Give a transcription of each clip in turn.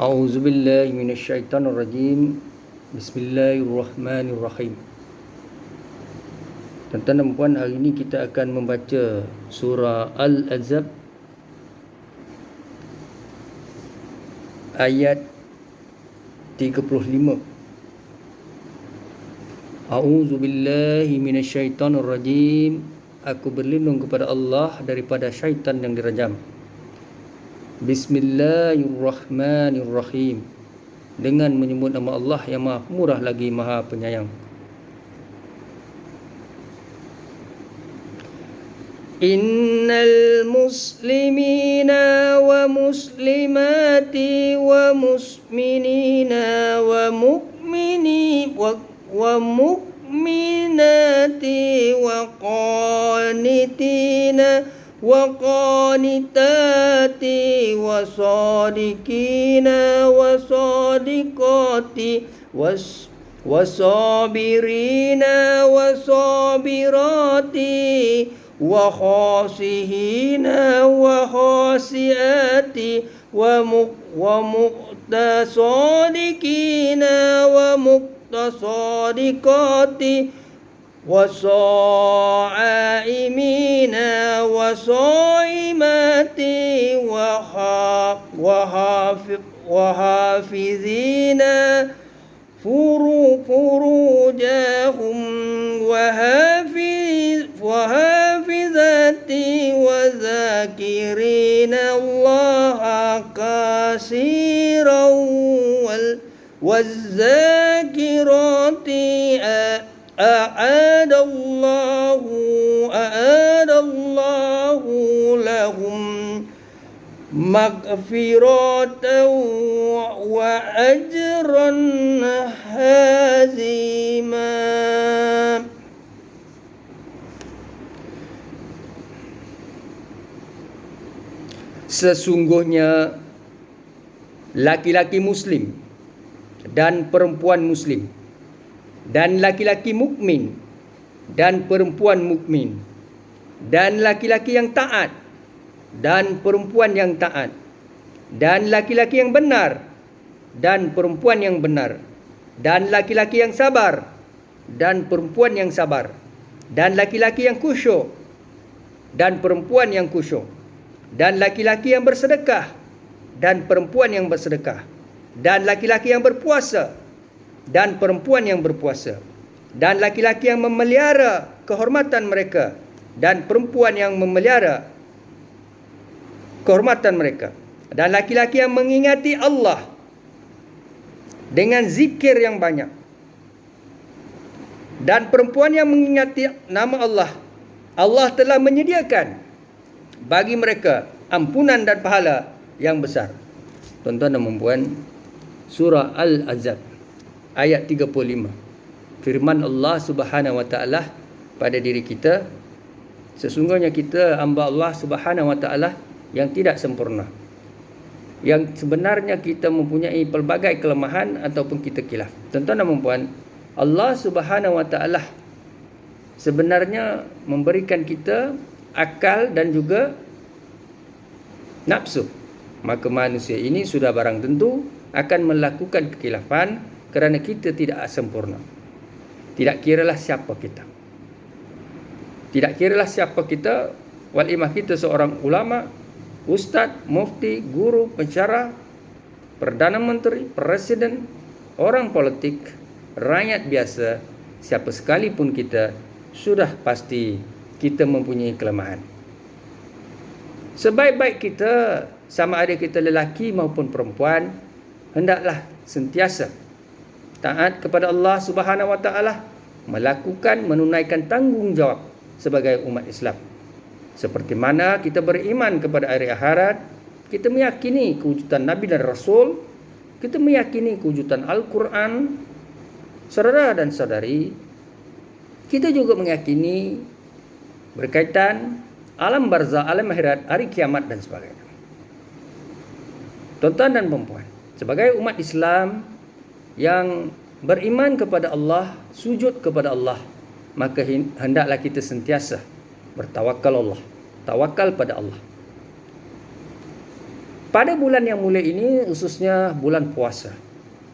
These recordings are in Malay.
A'udzubillahi minasyaitonirrajim. Bismillahirrahmanirrahim. Tuan-tuan dan puan, hari ini kita akan membaca surah Al-Ahzab ayat 35. A'udzubillahi minasyaitonirrajim. Aku berlindung kepada Allah daripada syaitan yang dirajam. Bismillahirrahmanirrahim. Dengan menyebut nama Allah yang Maha Murah lagi Maha Penyayang. Innal muslimina wa muslimati wa musminina wa mu'minati wa qanitina wa qanitati wa sadiqina wa sadiqati wa sabirina wa sabirati wa khasihina wa khasiati wa muqtasadikina wa muqtasadiqati wasa'imina wasa'imati wahafizina furujahum wahafizati wazakirina allaha kasiran wazakirati a'adallahu lahum maghfiratan wa ajran hazima. Sesungguhnya laki-laki muslim dan perempuan muslim dan laki-laki mukmin dan perempuan mukmin dan laki-laki yang taat dan perempuan yang taat dan laki-laki yang benar dan perempuan yang benar dan laki-laki yang sabar dan perempuan yang sabar dan laki-laki yang khusyuk dan perempuan yang khusyuk dan laki-laki yang bersedekah dan perempuan yang bersedekah dan laki-laki yang berpuasa dan perempuan yang berpuasa dan laki-laki yang memelihara kehormatan mereka dan perempuan yang memelihara kehormatan mereka dan laki-laki yang mengingati Allah dengan zikir yang banyak dan perempuan yang mengingati nama Allah. Allah telah menyediakan bagi mereka ampunan dan pahala yang besar. Tuan-tuan dan puan, surah Al-Ahzab ayat 35. Firman Allah Subhanahu wa taala pada diri kita, sesungguhnya kita hamba Allah Subhanahu wa taala yang tidak sempurna, yang sebenarnya kita mempunyai pelbagai kelemahan ataupun kita khilaf. Tuan-tuan dan puan, Allah Subhanahu wa taala sebenarnya memberikan kita akal dan juga nafsu. Maka manusia ini sudah barang tentu akan melakukan kekhilafan kerana kita tidak sempurna. Tidak kiralah siapa kita. Tidak kiralah siapa kita, walimah kita seorang ulama, ustaz, mufti, guru, pensyarah, perdana menteri, presiden, orang politik, rakyat biasa, siapa sekalipun kita, sudah pasti kita mempunyai kelemahan. Sebaik-baik kita, sama ada kita lelaki maupun perempuan, hendaklah sentiasa taat kepada Allah Subhanahu wa taala, melakukan menunaikan tanggungjawab sebagai umat Islam. Seperti mana kita beriman kepada hari akhirat, kita meyakini kewujudan Nabi dan Rasul, kita meyakini kewujudan Al-Quran. Saudara dan saudari, kita juga meyakini berkaitan alam barzah, alam akhirat, hari kiamat dan sebagainya. Tuan-tuan dan puan, sebagai umat Islam yang beriman kepada Allah, sujud kepada Allah, maka hendaklah kita sentiasa bertawakal Allah, tawakal pada Allah. Pada bulan yang mulia ini, khususnya bulan puasa,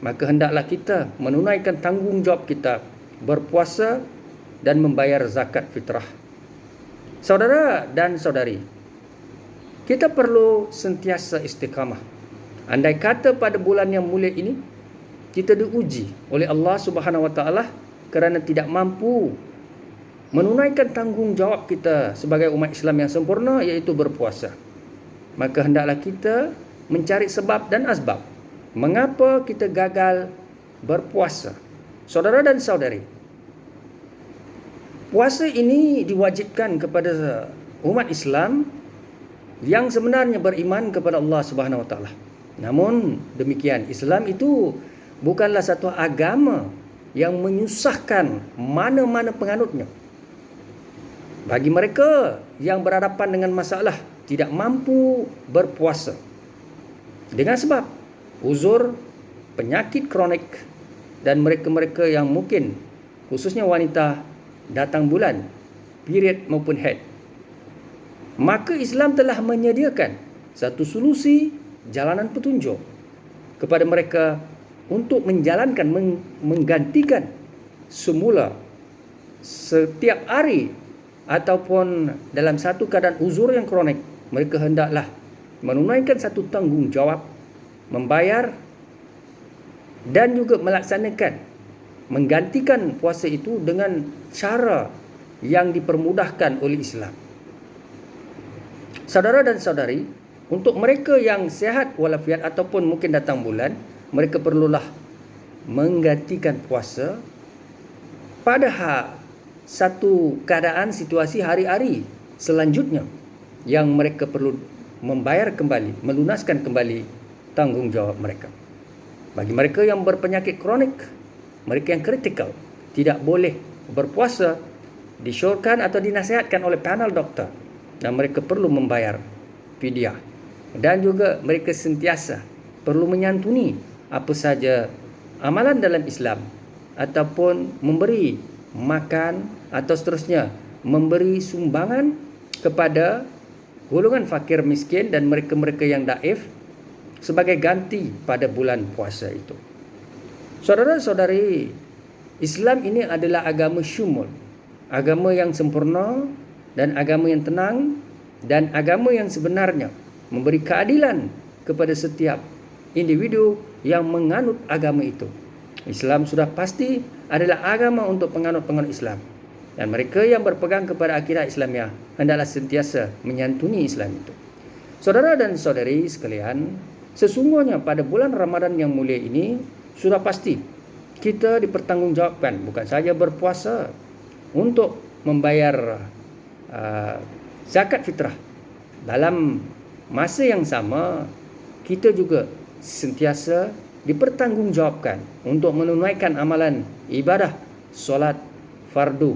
maka hendaklah kita menunaikan tanggungjawab kita berpuasa dan membayar zakat fitrah. Saudara dan saudari, kita perlu sentiasa istiqamah. Andai kata pada bulan yang mulia ini kita diuji oleh Allah Subhanahu Wa Taala kerana tidak mampu menunaikan tanggungjawab kita sebagai umat Islam yang sempurna, iaitu berpuasa, maka hendaklah kita mencari sebab dan asbab mengapa kita gagal berpuasa. Saudara dan saudari, puasa ini diwajibkan kepada umat Islam yang sebenarnya beriman kepada Allah Subhanahu Wa Taala. Namun demikian, Islam itu bukanlah satu agama yang menyusahkan mana-mana penganutnya. Bagi mereka yang berhadapan dengan masalah tidak mampu berpuasa dengan sebab uzur, penyakit kronik, dan mereka-mereka yang mungkin, khususnya wanita, datang bulan, period maupun haid, maka Islam telah menyediakan satu solusi jalanan petunjuk kepada mereka untuk menjalankan, menggantikan semula setiap hari ataupun dalam satu keadaan uzur yang kronik, mereka hendaklah menunaikan satu tanggungjawab, membayar dan juga melaksanakan, menggantikan puasa itu dengan cara yang dipermudahkan oleh Islam. Saudara dan saudari, untuk mereka yang sihat walafiat ataupun mungkin datang bulan, mereka perlulah menggantikan puasa pada satu keadaan situasi hari-hari selanjutnya yang mereka perlu membayar kembali, melunaskan kembali tanggungjawab mereka. Bagi mereka yang berpenyakit kronik, mereka yang kritikal, tidak boleh berpuasa, disyorkan atau dinasihatkan oleh panel doktor, dan mereka perlu membayar fidyah. Dan juga mereka sentiasa perlu menyantuni apa saja amalan dalam Islam, ataupun memberi makan atau seterusnya, memberi sumbangan kepada golongan fakir miskin dan mereka-mereka yang daif sebagai ganti pada bulan puasa itu. Saudara-saudari, Islam ini adalah agama syumul, agama yang sempurna dan agama yang tenang, dan agama yang sebenarnya memberi keadilan kepada setiap individu yang menganut agama itu. Islam sudah pasti adalah agama untuk penganut-penganut Islam, dan mereka yang berpegang kepada akidah Islamiah hendaklah sentiasa menyantuni Islam itu. Saudara dan saudari sekalian, sesungguhnya pada bulan Ramadan yang mulia ini sudah pasti kita dipertanggungjawabkan bukan saja berpuasa untuk membayar zakat fitrah. Dalam masa yang sama, kita juga sentiasa dipertanggungjawabkan untuk menunaikan amalan ibadah solat fardu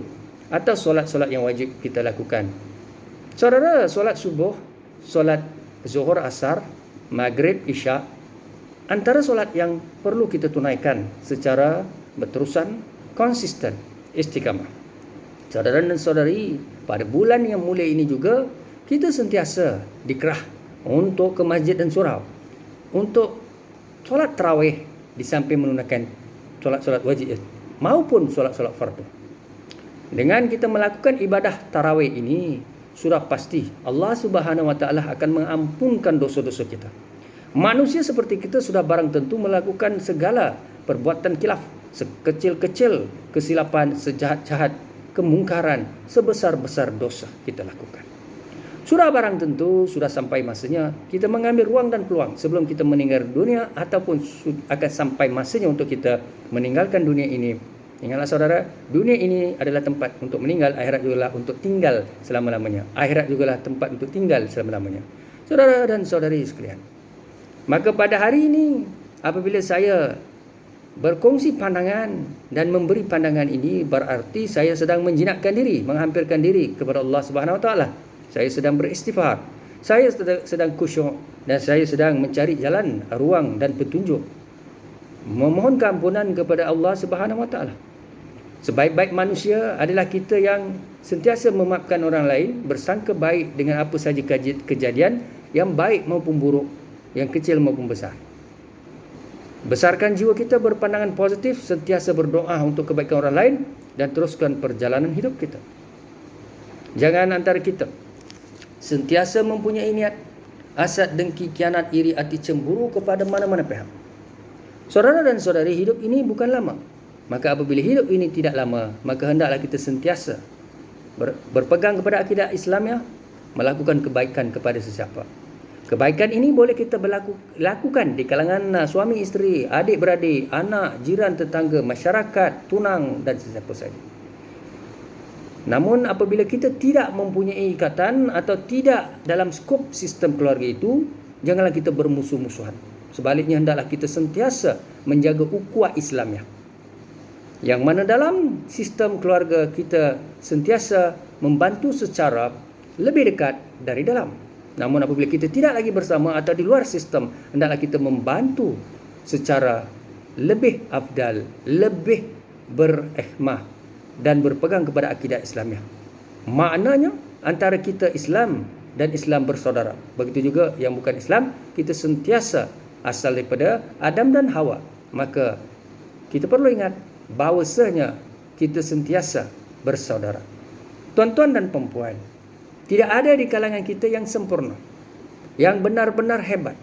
atau solat-solat yang wajib kita lakukan. Saudara, solat subuh, solat zuhur, asar, maghrib, isya, antara solat yang perlu kita tunaikan secara berterusan, konsisten, istiqamah. Saudara dan saudari, pada bulan yang mulia ini juga kita sentiasa dikerah untuk ke masjid dan surau untuk solat tarawih di samping menunaikan solat-solat wajib maupun solat-solat fardu. Dengan kita melakukan ibadah tarawih ini, sudah pasti Allah Subhanahu Wa Taala akan mengampunkan dosa-dosa kita. Manusia seperti kita sudah barang tentu melakukan segala perbuatan khilaf, sekecil-kecil kesilapan, sejahat-jahat, kemungkaran, sebesar-besar dosa kita lakukan. Sudah barang tentu sudah sampai masanya kita mengambil ruang dan peluang sebelum kita meninggal dunia, ataupun akan sampai masanya untuk kita meninggalkan dunia ini. Ingatlah saudara, dunia ini adalah tempat untuk meninggal, akhirat juga lah untuk tinggal selama-lamanya. Akhirat juga lah tempat untuk tinggal selama-lamanya. Saudara dan saudari sekalian, maka pada hari ini apabila saya berkongsi pandangan dan memberi pandangan ini, berarti saya sedang menjinakkan diri, menghampirkan diri kepada Allah Subhanahu Wa Taala. Saya sedang beristighfar, saya sedang khusyuk, dan saya sedang mencari jalan, ruang dan petunjuk, memohon keampunan kepada Allah Subhanahu Wa Taala. Sebaik-baik manusia adalah kita yang sentiasa memaafkan orang lain, bersangka baik dengan apa saja kejadian yang baik maupun buruk yang kecil maupun besar. Besarkan jiwa kita berpandangan positif, sentiasa berdoa untuk kebaikan orang lain, dan teruskan perjalanan hidup kita. Jangan antara kita sentiasa mempunyai niat hasad, dengki, khianat, iri, hati cemburu kepada mana-mana pihak. Saudara dan saudari, hidup ini bukan lama. Maka apabila hidup ini tidak lama, maka hendaklah kita sentiasa berpegang kepada akidah Islamnya, melakukan kebaikan kepada sesiapa. Kebaikan ini boleh kita lakukan di kalangan suami isteri, adik-beradik, anak, jiran, tetangga, masyarakat, tunang dan sesiapa saja. Namun apabila kita tidak mempunyai ikatan atau tidak dalam skop sistem keluarga itu, janganlah kita bermusuh-musuhan. Sebaliknya hendaklah kita sentiasa menjaga ukhuwah Islamnya, yang mana dalam sistem keluarga kita sentiasa membantu secara lebih dekat dari dalam. Namun apabila kita tidak lagi bersama atau di luar sistem, hendaklah kita membantu secara lebih afdal, lebih berihmah dan berpegang kepada akidah Islamnya. Maknanya antara kita Islam dan Islam bersaudara. Begitu juga yang bukan Islam, kita sentiasa asal daripada Adam dan Hawa. Maka kita perlu ingat bahawasanya kita sentiasa bersaudara. Tuan-tuan dan puan-puan, tidak ada di kalangan kita yang sempurna, yang benar-benar hebat.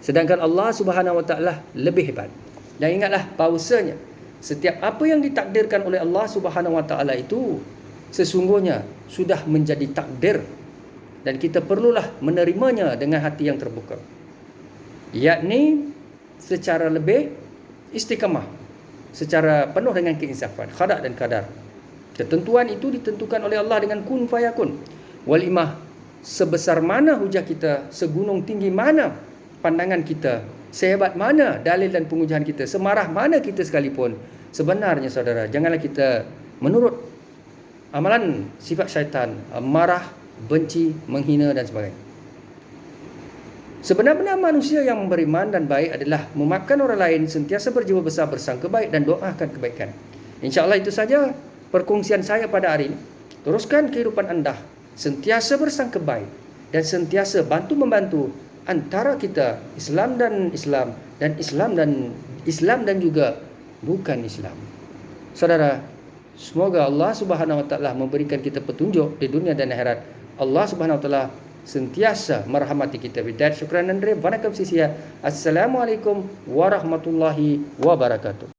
Sedangkan Allah Subhanahu Wa Taala lebih hebat. Dan ingatlah bahawasanya setiap apa yang ditakdirkan oleh Allah Subhanahu Wa Taala itu sesungguhnya sudah menjadi takdir, dan kita perlulah menerimanya dengan hati yang terbuka, yakni secara lebih istiqamah, secara penuh dengan keinsafan, khada' dan kadar. Ketentuan itu ditentukan oleh Allah dengan kun fayakun. Walimah, sebesar mana hujah kita, segunung tinggi mana pandangan kita, sehebat mana dalil dan pengujahan kita, semarah mana kita sekalipun, sebenarnya saudara, janganlah kita menurut amalan sifat syaitan, marah, benci, menghina dan sebagainya. Sebenar-benar manusia yang beriman dan baik adalah memaafkan orang lain, sentiasa berjiwa besar, bersangka baik dan doakan kebaikan. InsyaAllah itu saja perkongsian saya pada hari ini. Teruskan kehidupan anda sentiasa bersangka baik dan sentiasa bantu-membantu antara kita Islam dan Islam, dan Islam dan juga bukan Islam. Saudara, semoga Allah Subhanahu Wa Taala memberikan kita petunjuk di dunia dan akhirat. Allah Subhanahu Wa Taala sentiasa merahmati kita. Bidayat syukran dan vanakkam sisia. Assalamualaikum warahmatullahi wabarakatuh.